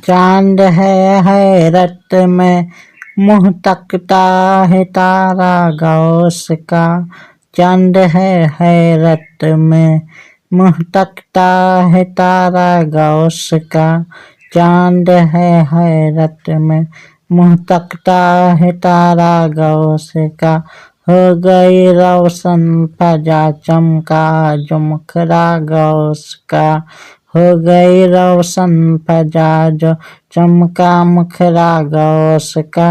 चांद है हैरत में मुँह तकता है तारा गौस का। चांद है हैरत में मुँह तकता है तारा गौस का। चांद है हैरत में मुँह तकता है तारा गौस का। हो गई रोशन फजा चमका जो मुखरा गौस का। हो गई रोशन फजा जो चमका मुखरा गौस का।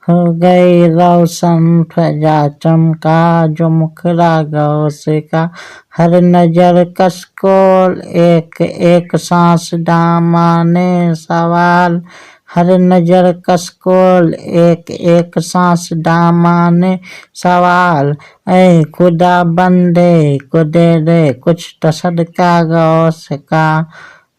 हो गई रोशन फजा चमका जो मुखरा गौस का। हर नजर कसकोल एक एक सांस दामाने सवाल। हर नजर कसकोल एक एक सांस दामाने सवाल। ऐ खुदा बंदे को दे दे कुछ तो सदका गौस का।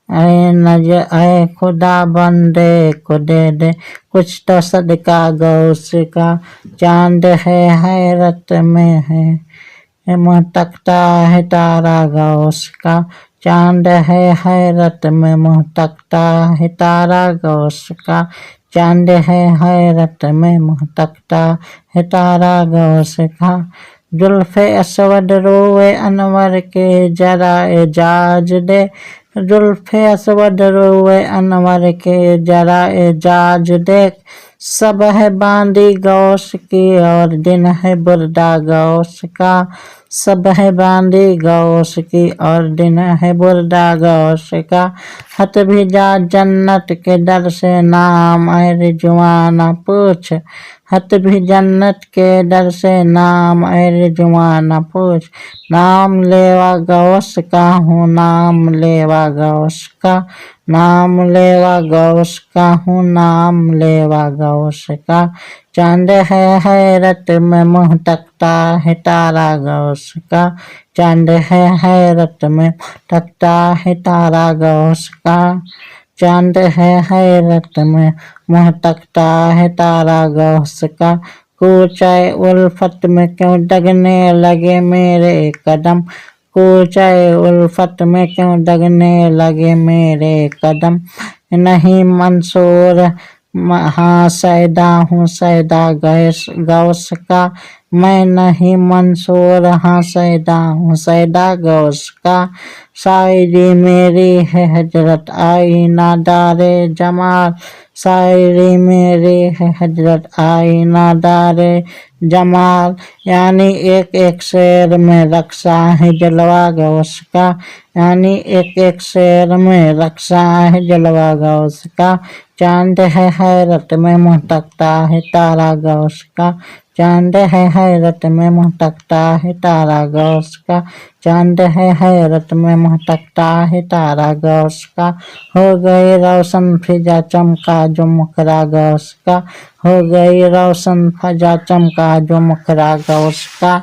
ऐ खुदा बंदे को दे दे कुछ तो सदका गौस का। चांद है हैरत में है मुँह तकता है तारा गौस का। चांद है हैरत में मुँह तकता है तारा गौस का। चांद है हैरत में मुँह तकता है तारा गौस का। जुल्फे असवद रोए अनवर के जरा एजाज दे। जुल्फे असवद रोए अनवर के जरा एजाज देख। सब है बांदी गौस की और दिन है बुर्दा गौस का। सब है बांदी गौस की और दिन है बुर्दा गौस का। हत भी जा जन्नत के दर से नाम ऐ रिजवाना पूछ। हत भी जन्नत के दर से नाम ऐ रिजवाना पूछ। नाम लेवा गौस का हूँ नाम लेवा गौस का। नाम लेवा गौस का हूँ नाम लेवा गौस का। चांद है हैरत में मुँह तकता है तारा गौस का। चांद है हैरत में तकता है तारा गौस का। चांद है हैरत में मुँह तकता है तारा गौस का। कूचाए उल्फत में क्यों दगने लगे मेरे कदम। कूचाए उल्फत में क्यों दगने लगे मेरे कदम। नहीं मंसूर हाँ सैदा हूँ सैदा गौस का। मैं नहीं मंसूर हाँ सैदा हूँ सैदा गौस का। शायरी मेरी है हजरत आईना दारे जमाल। शायरी मेरी है हजरत आईना दारे जमाल। यानी एक एक शेर में रक्षा है जलवा गौस का। यानी एक एक शेर में रक्षा है जलवा गौस का। चांद है हैरत में मुँह तकता है तारा गौस का। चांद है हैरत में मुँह तकता है तारा गौस का। चांद है हैरत में मुँह तकता है तारा गौस का। हो गई रोशन फिजा चमका जो मुखरा गौस का। हो गई रोशन फजा चमका जो मुखरा गौस का।